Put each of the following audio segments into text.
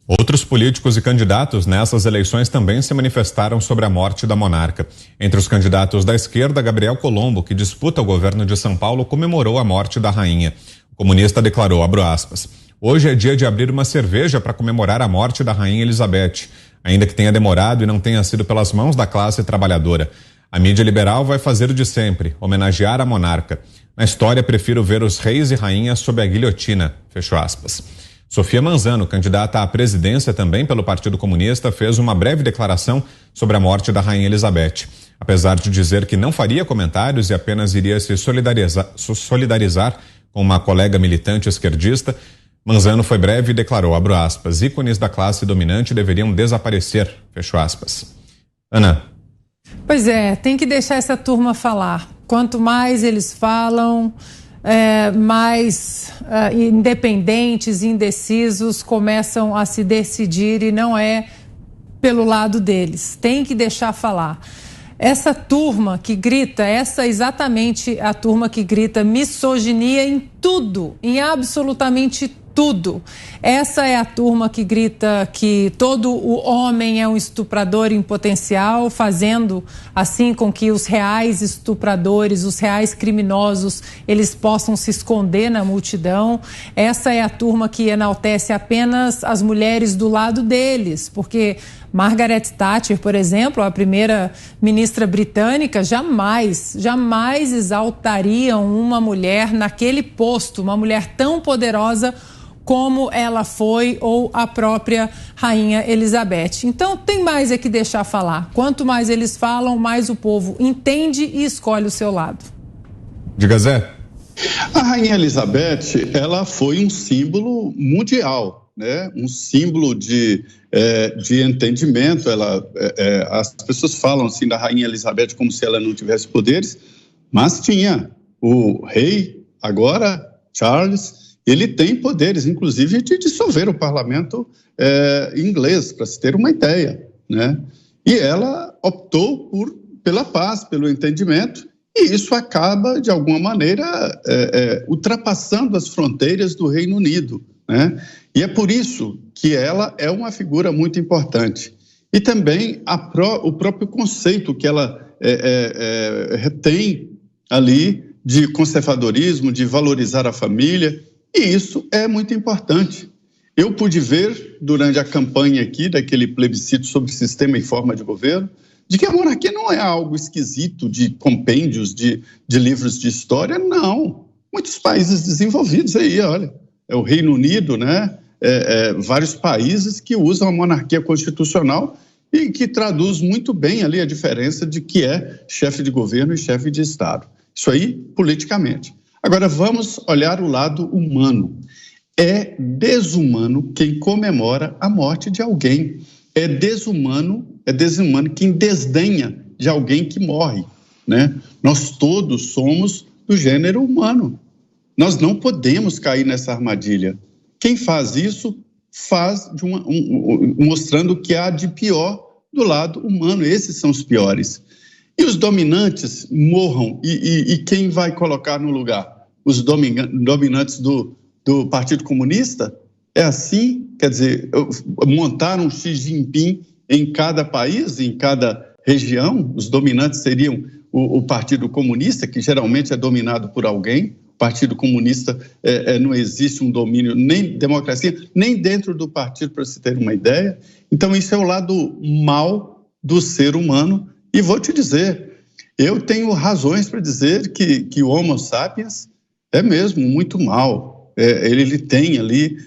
Outros políticos e candidatos nessas eleições também se manifestaram sobre a morte da monarca. Entre os candidatos da esquerda, Gabriel Colombo, que disputa o governo de São Paulo, comemorou a morte da rainha. O comunista declarou, abro aspas, hoje é dia de abrir uma cerveja para comemorar a morte da rainha Elizabeth, ainda que tenha demorado e não tenha sido pelas mãos da classe trabalhadora. A mídia liberal vai fazer o de sempre, homenagear a monarca. Na história, prefiro ver os reis e rainhas sob a guilhotina, fechou aspas. Sofia Manzano, candidata à presidência também pelo Partido Comunista, fez uma breve declaração sobre a morte da rainha Elizabeth. Apesar de dizer que não faria comentários e apenas iria se solidarizar com uma colega militante esquerdista, Manzano foi breve e declarou, abro aspas, ícones da classe dominante deveriam desaparecer, fechou aspas. Ana. Pois é, tem que deixar essa turma falar. Quanto mais eles falam, mais independentes, indecisos começam a se decidir e não é pelo lado deles. Tem que deixar falar. Essa turma que grita, essa é exatamente a turma que grita misoginia em tudo, em absolutamente tudo. Essa é a turma que grita que todo o homem é um estuprador em potencial, fazendo assim com que os reais estupradores, os reais criminosos, eles possam se esconder na multidão. Essa é a turma que enaltece apenas as mulheres do lado deles, porque Margaret Thatcher, por exemplo, a primeira ministra britânica, jamais exaltariam uma mulher naquele posto, uma mulher tão poderosa como ela foi, ou a própria rainha Elizabeth. Então tem mais é que deixar falar. Quanto mais eles falam, mais o povo entende e escolhe o seu lado. Diga, Zé. A rainha Elizabeth, ela foi um símbolo mundial, né? Um símbolo de entendimento. As pessoas falam assim da rainha Elizabeth como se ela não tivesse poderes, mas tinha. O rei, agora, Charles, ele tem poderes, inclusive, de dissolver o parlamento inglês, para se ter uma ideia, né? E ela optou pela paz, pelo entendimento, e isso acaba, de alguma maneira, ultrapassando as fronteiras do Reino Unido, né? E é por isso que ela é uma figura muito importante. E também o próprio conceito que ela tem ali de conservadorismo, de valorizar a família. E isso é muito importante. Eu pude ver, durante a campanha aqui, daquele plebiscito sobre sistema e forma de governo, de que a monarquia não é algo esquisito de compêndios, de livros de história, não. Muitos países desenvolvidos aí, olha, é o Reino Unido, né? Vários países que usam a monarquia constitucional e que traduz muito bem ali a diferença de que é chefe de governo e chefe de Estado. Isso aí, politicamente. Agora, vamos olhar o lado humano. É desumano quem comemora a morte de alguém. É desumano quem desdenha de alguém que morre, né? Nós todos somos do gênero humano. Nós não podemos cair nessa armadilha. Quem faz isso, faz mostrando o que há de pior do lado humano. Esses são os piores. E os dominantes morram, e quem vai colocar no lugar? Os dominantes do Partido Comunista? É assim? Quer dizer, montaram um Xi Jinping em cada país, em cada região? Os dominantes seriam o Partido Comunista, que geralmente é dominado por alguém. O Partido Comunista não existe um domínio, nem democracia, nem dentro do partido, para se ter uma ideia. Então, isso é o lado mal do ser humano. E vou te dizer, eu tenho razões para dizer que o Homo sapiens é mesmo muito mal. Ele tem ali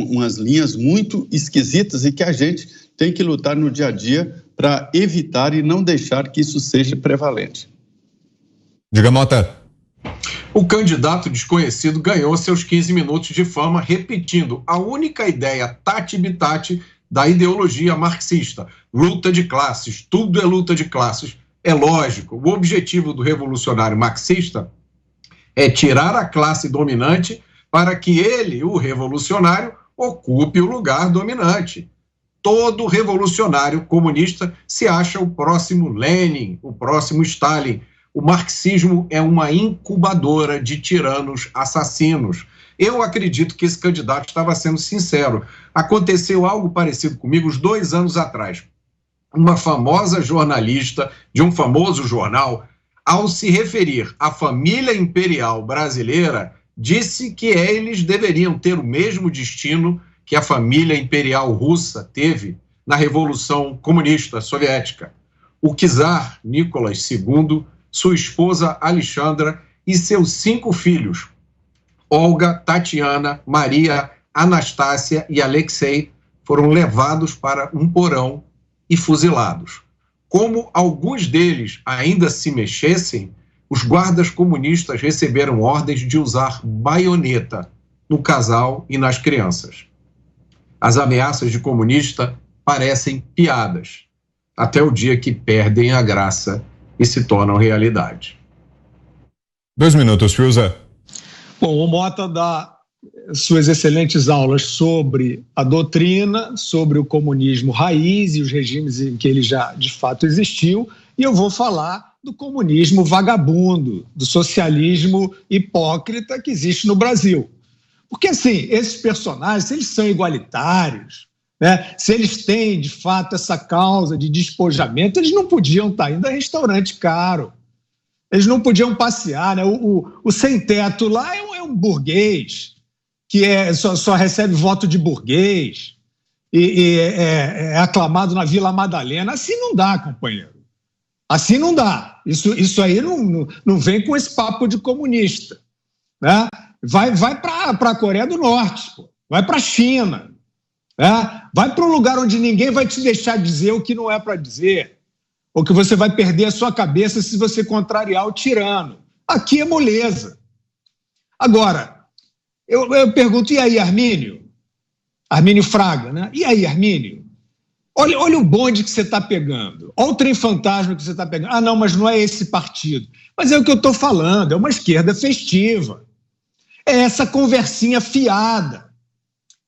umas linhas muito esquisitas e que a gente tem que lutar no dia a dia para evitar e não deixar que isso seja prevalente. Diga, Mota. O candidato desconhecido ganhou seus 15 minutos de fama repetindo a única ideia tati-bitati da ideologia marxista, luta de classes, tudo é luta de classes. É lógico, o objetivo do revolucionário marxista é tirar a classe dominante para que ele, o revolucionário, ocupe o lugar dominante. Todo revolucionário comunista se acha o próximo Lenin, o próximo Stalin. O marxismo é uma incubadora de tiranos assassinos. Eu acredito que esse candidato estava sendo sincero. Aconteceu algo parecido comigo uns 2 anos atrás. Uma famosa jornalista de um famoso jornal, ao se referir à família imperial brasileira, disse que eles deveriam ter o mesmo destino que a família imperial russa teve na Revolução Comunista Soviética. O czar Nicolas II, sua esposa Alexandra e seus 5 filhos, Olga, Tatiana, Maria, Anastácia e Alexei, foram levados para um porão e fuzilados. Como alguns deles ainda se mexessem, os guardas comunistas receberam ordens de usar baioneta no casal e nas crianças. As ameaças de comunista parecem piadas, até o dia que perdem a graça e se tornam realidade. 2 minutos, Fiuza. Bom, o Mota dá suas excelentes aulas sobre a doutrina, sobre o comunismo raiz e os regimes em que ele já de fato existiu, e eu vou falar do comunismo vagabundo, do socialismo hipócrita que existe no Brasil. Porque, assim, esses personagens, se eles são igualitários, né, se eles têm, de fato, essa causa de despojamento, eles não podiam estar indo a restaurante caro, eles não podiam passear, né? O sem-teto lá é um burguês, que só recebe voto de burguês e é aclamado na Vila Madalena. Assim não dá, companheiro. Assim não dá. Isso aí não vem com esse papo de comunista, né? Vai para a Coreia do Norte, pô. Vai para a China, né? Vai para um lugar onde ninguém vai te deixar dizer o que não é para dizer, ou que você vai perder a sua cabeça se você contrariar o tirano. Aqui é moleza. Agora, eu pergunto, e aí, Armínio? Armínio Fraga, né? E aí, Armínio? Olha o bonde que você está pegando. Olha o trem fantasma que você está pegando. Ah, não, mas não é esse partido. Mas é o que eu estou falando, é uma esquerda festiva. É essa conversinha fiada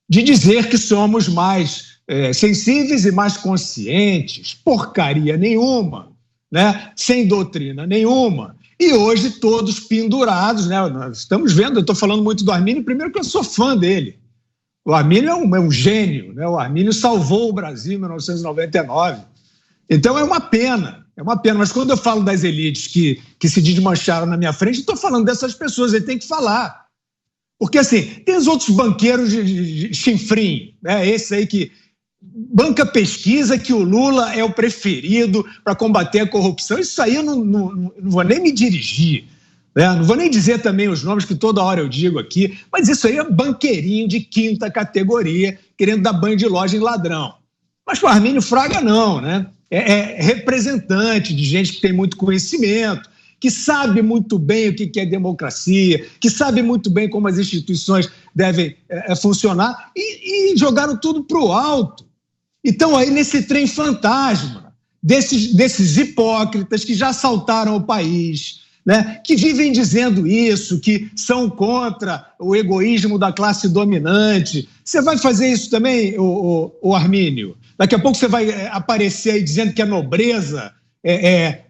de dizer que somos mais sensíveis e mais conscientes. Porcaria nenhuma, né? Sem doutrina nenhuma. E hoje todos pendurados, né? Nós estamos vendo, eu estou falando muito do Armínio, primeiro que eu sou fã dele. O Armínio é um gênio, né? O Armínio salvou o Brasil em 1999. Então é uma pena. Mas quando eu falo das elites que se desmancharam na minha frente, eu estou falando dessas pessoas, ele tem que falar. Porque, assim, tem os outros banqueiros de chinfrim, né? Esse aí que banca pesquisa que o Lula é o preferido para combater a corrupção. Isso aí eu não vou nem me dirigir, né? Não vou nem dizer também os nomes que toda hora eu digo aqui, mas isso aí é banqueirinho de 5ª categoria, querendo dar banho de loja em ladrão. Mas o Armínio Fraga não, né? É representante de gente que tem muito conhecimento, que sabe muito bem o que é democracia, que sabe muito bem como as instituições devem funcionar, e jogaram tudo para o alto. Então, aí, nesse trem fantasma, desses hipócritas que já assaltaram o país, né, que vivem dizendo isso, que são contra o egoísmo da classe dominante. Você vai fazer isso também, o Armínio? Daqui a pouco você vai aparecer aí dizendo que a nobreza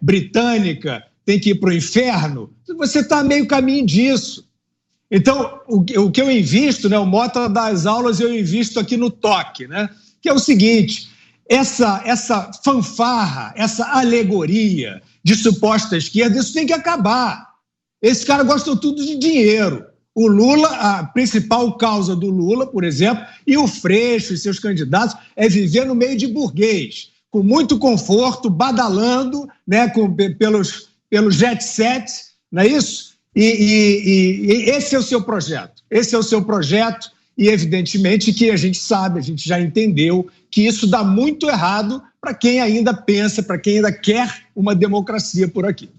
britânica tem que ir para o inferno. Você está a meio caminho disso. Então, o que eu invisto, né, o Mota das aulas eu invisto aqui no toque, né, que é o seguinte: essa fanfarra, essa alegoria de suposta esquerda, isso tem que acabar. Esses caras gostam tudo de dinheiro. O Lula, a principal causa do Lula, por exemplo, e o Freixo e seus candidatos, é viver no meio de burguês, com muito conforto, badalando, né, pelos jet sets, não é isso? E esse é o seu projeto. Esse é o seu projeto e, evidentemente, que a gente sabe, a gente já entendeu que isso dá muito errado para quem ainda pensa, para quem ainda quer uma democracia por aqui.